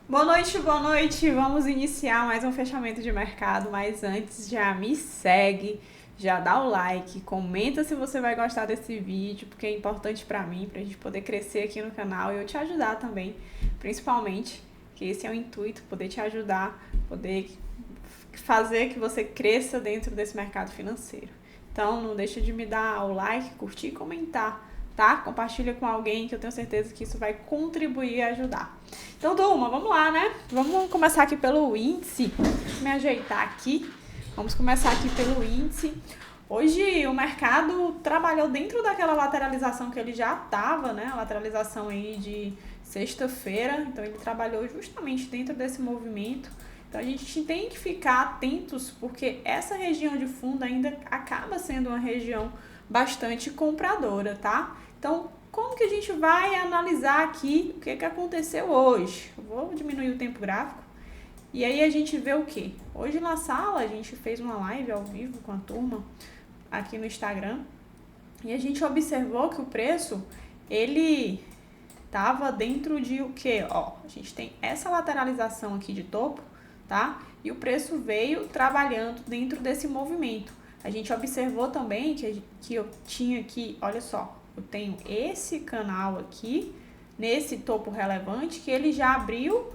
Boa noite, boa noite. Vamos iniciar mais um fechamento de mercado, mas antes já me segue, já dá o like, comenta se você vai gostar desse vídeo, porque é importante pra mim, pra gente poder crescer aqui no canal e eu te ajudar também, principalmente, que esse é o intuito, poder te ajudar, poder fazer que você cresça dentro desse mercado financeiro. Então não deixa de me dar o like, curtir e comentar, tá? Compartilha com alguém que eu tenho certeza que isso vai contribuir e ajudar. Então, turma, vamos lá, né? Vamos começar aqui pelo índice. Deixa eu me ajeitar aqui. Vamos começar aqui pelo índice. Hoje o mercado trabalhou dentro daquela lateralização que ele já estava, né? A lateralização aí de sexta-feira. Então ele trabalhou justamente dentro desse movimento. Então a gente tem que ficar atentos, porque essa região de fundo ainda acaba sendo uma região bastante compradora, tá? Então, como que a gente vai analisar aqui o que aconteceu hoje? Eu vou diminuir o tempo gráfico e aí a gente vê o que? Hoje na sala a gente fez uma live ao vivo com a turma aqui no Instagram e a gente observou que o preço, ele tava dentro de o que? Ó, a gente tem essa lateralização aqui de topo, tá? E o preço veio trabalhando dentro desse movimento. A gente observou também que eu tinha aqui, olha só, eu tenho esse canal aqui, nesse topo relevante, que ele já abriu,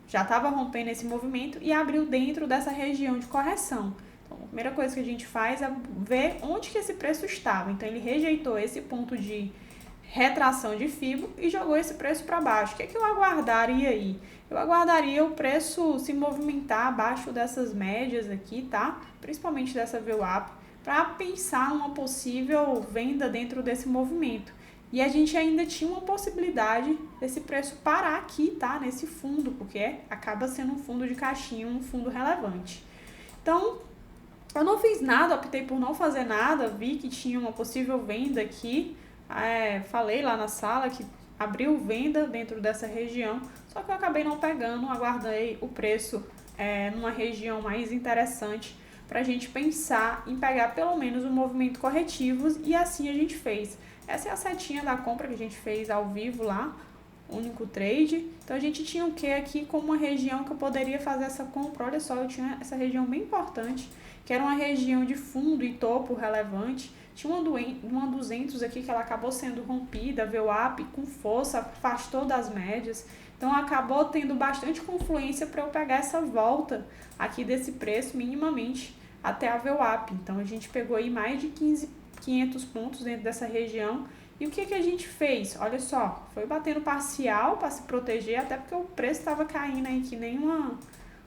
já estava rompendo esse movimento e abriu dentro dessa região de correção. Então, a primeira coisa que a gente faz é ver onde que esse preço estava. Então, ele rejeitou esse ponto de retração de FIBO e jogou esse preço para baixo. O que eu aguardaria aí? Eu aguardaria o preço se movimentar abaixo dessas médias aqui, tá? Principalmente dessa VWAP, para pensar numa possível venda dentro desse movimento. E a gente ainda tinha uma possibilidade desse preço parar aqui, tá? Nesse fundo, porque acaba sendo um fundo de caixinha, um fundo relevante. Então, eu não fiz nada, optei por não fazer nada, vi que tinha uma possível venda aqui, falei lá na sala que abriu venda dentro dessa região, só que eu acabei não pegando, aguardei o preço numa região mais interessante para a gente pensar em pegar pelo menos um movimento corretivo e assim a gente fez. Essa é a setinha da compra que a gente fez ao vivo lá, único trade. Então a gente tinha o que aqui como uma região que eu poderia fazer essa compra. Olha só, eu tinha essa região bem importante, que era uma região de fundo e topo relevante. Tinha uma 200 aqui que ela acabou sendo rompida, VWAP com força, afastou das médias. Então acabou tendo bastante confluência para eu pegar essa volta aqui desse preço minimamente até a VWAP. Então a gente pegou aí mais de 500 pontos dentro dessa região. E o que a gente fez? Olha só, foi batendo parcial para se proteger, até porque o preço estava caindo aí que nem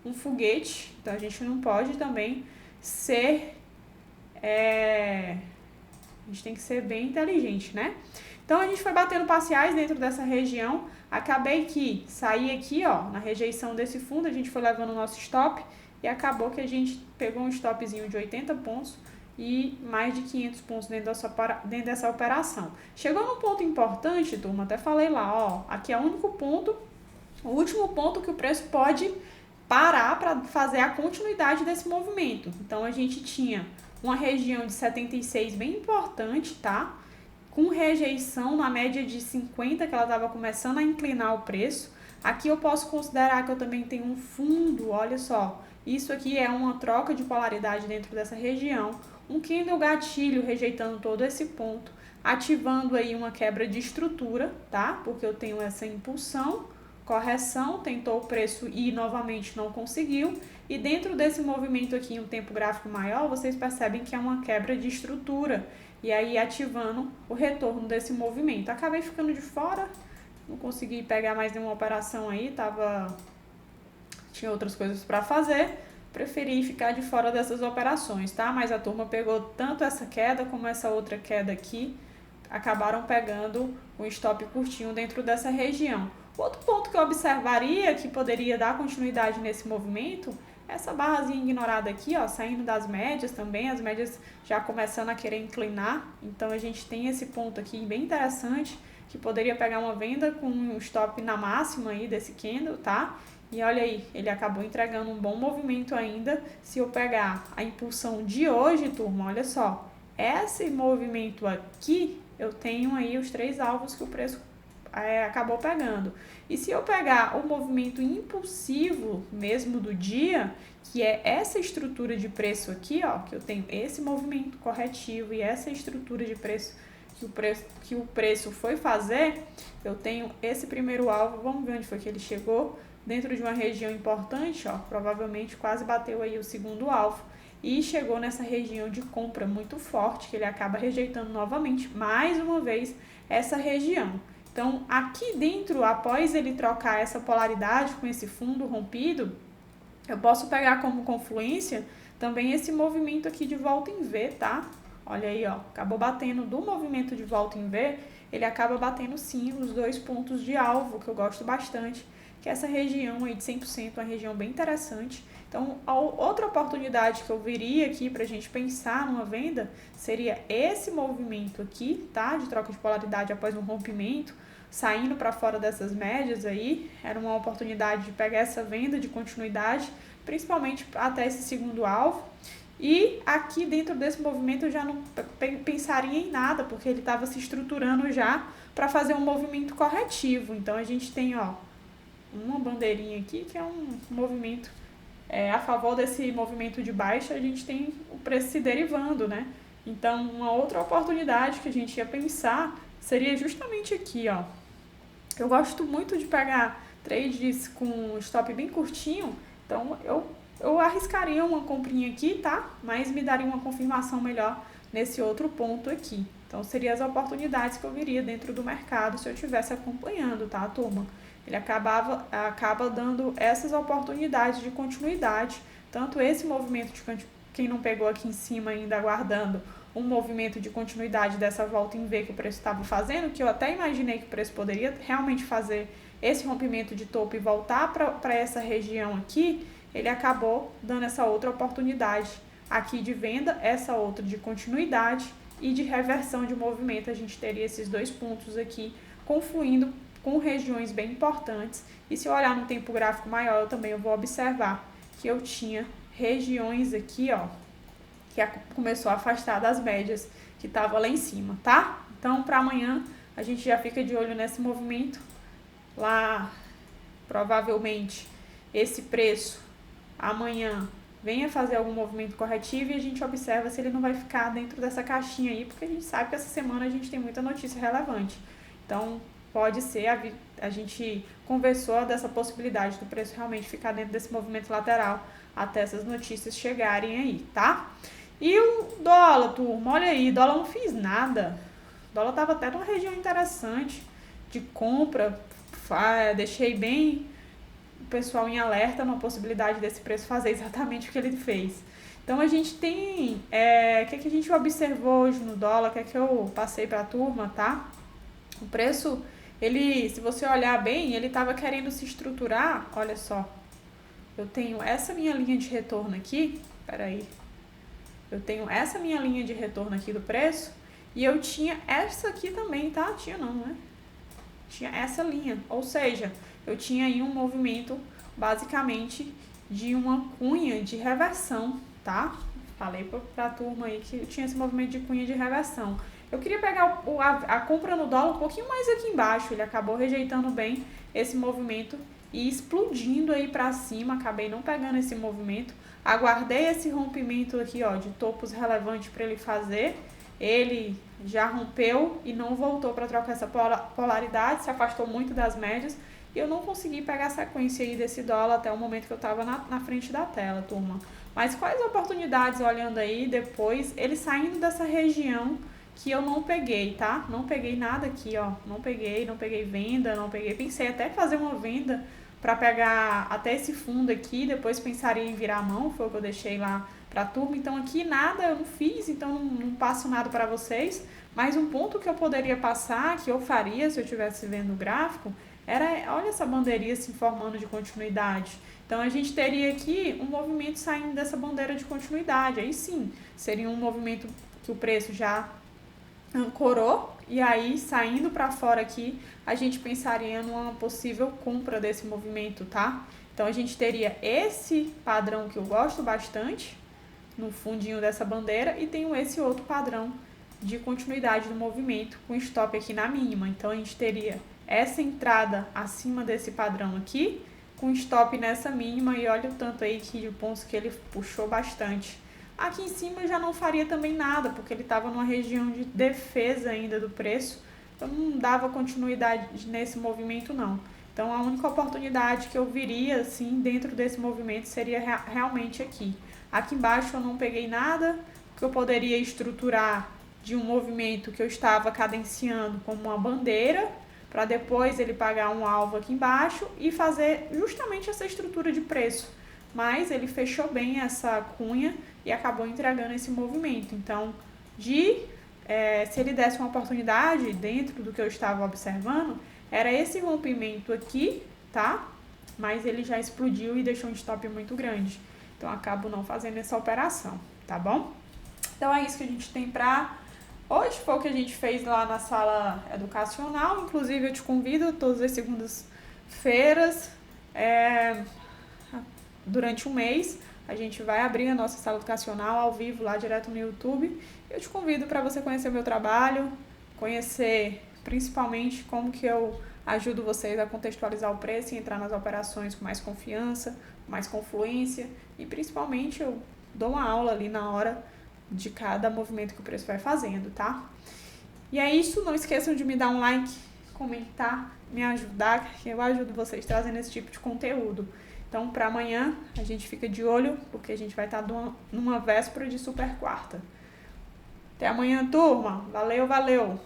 um foguete. Então a gente não pode também ser... A gente tem que ser bem inteligente, né? Então a gente foi batendo parciais dentro dessa região. Acabei que saí aqui, ó, na rejeição desse fundo, a gente foi levando o nosso stop e acabou que a gente pegou um stopzinho de 80 pontos e mais de 500 pontos dentro dessa operação. Chegou num ponto importante, turma, até falei lá, ó, aqui é o único ponto, o último ponto que o preço pode parar para fazer a continuidade desse movimento. Então a gente tinha uma região de 76 bem importante, tá? Com rejeição na média de 50, que ela estava começando a inclinar o preço. Aqui eu posso considerar que eu também tenho um fundo, olha só. Isso aqui é uma troca de polaridade dentro dessa região. Um candle gatilho rejeitando todo esse ponto, ativando aí uma quebra de estrutura, tá? Porque eu tenho essa impulsão, correção, tentou o preço ir novamente, não conseguiu. E dentro desse movimento aqui, em um tempo gráfico maior, vocês percebem que é uma quebra de estrutura. E aí ativando o retorno desse movimento. Acabei ficando de fora, não consegui pegar mais nenhuma operação aí, tinha outras coisas para fazer. Preferi ficar de fora dessas operações, tá? Mas a turma pegou tanto essa queda como essa outra queda aqui, acabaram pegando um stop curtinho dentro dessa região. Outro ponto que eu observaria que poderia dar continuidade nesse movimento, essa barrazinha ignorada aqui, ó, saindo das médias também, as médias já começando a querer inclinar, então a gente tem esse ponto aqui bem interessante, que poderia pegar uma venda com um stop na máxima aí desse candle, tá? E olha aí, ele acabou entregando um bom movimento ainda. Se eu pegar a impulsão de hoje, turma, olha só, esse movimento aqui, eu tenho aí os 3 alvos que o preço acabou pegando. E se eu pegar o movimento impulsivo mesmo do dia, que é essa estrutura de preço aqui, ó, que eu tenho esse movimento corretivo e essa estrutura de preço que o preço foi fazer, eu tenho esse primeiro alvo, vamos ver onde foi que ele chegou, dentro de uma região importante, ó, provavelmente quase bateu aí o segundo alvo, e chegou nessa região de compra muito forte, que ele acaba rejeitando novamente, mais uma vez, essa região. Então, aqui dentro, após ele trocar essa polaridade com esse fundo rompido, eu posso pegar como confluência também esse movimento aqui de volta em V, tá? Olha aí, ó, acabou batendo do movimento de volta em V, ele acaba batendo sim os 2 pontos de alvo, que eu gosto bastante, que é essa região aí de 100%, uma região bem interessante. Então, a outra oportunidade que eu viria aqui para a gente pensar numa venda seria esse movimento aqui, tá? De troca de polaridade após um rompimento, saindo para fora dessas médias aí, era uma oportunidade de pegar essa venda de continuidade, principalmente até esse segundo alvo. E aqui dentro desse movimento eu já não pensaria em nada, porque ele estava se estruturando já para fazer um movimento corretivo. Então a gente tem, ó, uma bandeirinha aqui que é um movimento a favor desse movimento de baixa, a gente tem o preço se derivando, né? Então, uma outra oportunidade que a gente ia pensar seria justamente aqui, ó. Eu gosto muito de pegar trades com stop bem curtinho, então eu arriscaria uma comprinha aqui, tá? Mas me daria uma confirmação melhor nesse outro ponto aqui. Então, seriam as oportunidades que eu viria dentro do mercado se eu estivesse acompanhando, tá, turma? Ele acaba dando essas oportunidades de continuidade, tanto esse movimento de quem não pegou aqui em cima ainda aguardando um movimento de continuidade dessa volta em V que o preço estava fazendo, que eu até imaginei que o preço poderia realmente fazer esse rompimento de topo e voltar para essa região aqui, ele acabou dando essa outra oportunidade aqui de venda, essa outra de continuidade e de reversão de movimento. A gente teria esses 2 pontos aqui confluindo com regiões bem importantes, e se eu olhar no tempo gráfico maior, eu também vou observar que eu tinha regiões aqui, ó, que começou a afastar das médias que estava lá em cima, tá? Então, para amanhã, a gente já fica de olho nesse movimento. Lá, provavelmente, esse preço, amanhã, venha fazer algum movimento corretivo e a gente observa se ele não vai ficar dentro dessa caixinha aí, porque a gente sabe que essa semana a gente tem muita notícia relevante. Então, pode ser, a gente conversou dessa possibilidade do preço realmente ficar dentro desse movimento lateral até essas notícias chegarem aí, tá? E o dólar, turma, olha aí, dólar não fiz nada. O dólar tava até numa região interessante de compra, deixei bem o pessoal em alerta na possibilidade desse preço fazer exatamente o que ele fez. Então a gente tem, o que a gente observou hoje no dólar, que eu passei para a turma, tá? O preço, ele, se você olhar bem, ele estava querendo se estruturar, olha só. Eu tenho essa minha linha de retorno aqui, peraí. Eu tenho essa minha linha de retorno aqui do preço e eu tinha essa aqui também, tá? Tinha não, né? Tinha essa linha, ou seja, eu tinha aí um movimento basicamente de uma cunha de reversão, tá? Falei pra turma aí que eu tinha esse movimento de cunha de reversão. Eu queria pegar a compra no dólar um pouquinho mais aqui embaixo, ele acabou rejeitando bem esse movimento e explodindo aí pra cima, acabei não pegando esse movimento, aguardei esse rompimento aqui, ó, de topos relevantes para ele fazer, ele já rompeu e não voltou para trocar essa polaridade, se afastou muito das médias e eu não consegui pegar a sequência aí desse dólar até o momento que eu estava na frente da tela, turma. Mas quais oportunidades, olhando aí depois, ele saindo dessa região que eu não peguei, tá? Não peguei nada aqui, ó, não peguei venda, não peguei, pensei até fazer uma venda para pegar até esse fundo aqui, depois pensaria em virar a mão, foi o que eu deixei lá para a turma. Então aqui nada eu não fiz, então não passo nada para vocês, mas um ponto que eu poderia passar, que eu faria se eu estivesse vendo o gráfico, era, olha essa bandeirinha se formando de continuidade. Então a gente teria aqui um movimento saindo dessa bandeira de continuidade, aí sim, seria um movimento que o preço já ancorou, e aí saindo para fora aqui, a gente pensaria numa possível compra desse movimento, tá? Então a gente teria esse padrão que eu gosto bastante, no fundinho dessa bandeira, e tenho esse outro padrão de continuidade do movimento, com stop aqui na mínima. Então a gente teria essa entrada acima desse padrão aqui, com stop nessa mínima, e olha o tanto aí de pontos que ele puxou bastante. Aqui em cima eu já não faria também nada, porque ele estava numa região de defesa ainda do preço, então não dava continuidade nesse movimento não. Então a única oportunidade que eu viria assim dentro desse movimento seria realmente aqui. Aqui embaixo eu não peguei nada, porque eu poderia estruturar de um movimento que eu estava cadenciando como uma bandeira, para depois ele pagar um alvo aqui embaixo e fazer justamente essa estrutura de preço. Mas ele fechou bem essa cunha e acabou entregando esse movimento. Então, se ele desse uma oportunidade dentro do que eu estava observando, era esse rompimento aqui, tá? Mas ele já explodiu e deixou um stop muito grande. Então, acabo não fazendo essa operação, tá bom? Então, é isso que a gente tem para hoje. Foi o que a gente fez lá na sala educacional. Inclusive, eu te convido todas as segundas-feiras, durante um mês, a gente vai abrir a nossa sala educacional ao vivo lá direto no YouTube. Eu te convido para você conhecer o meu trabalho, conhecer principalmente como que eu ajudo vocês a contextualizar o preço e entrar nas operações com mais confiança, mais confluência, e principalmente eu dou uma aula ali na hora de cada movimento que o preço vai fazendo, tá? E é isso, não esqueçam de me dar um like, comentar, me ajudar, que eu ajudo vocês trazendo esse tipo de conteúdo. Então, para amanhã, a gente fica de olho, porque a gente vai estar numa véspera de super quarta. Até amanhã, turma. Valeu, valeu!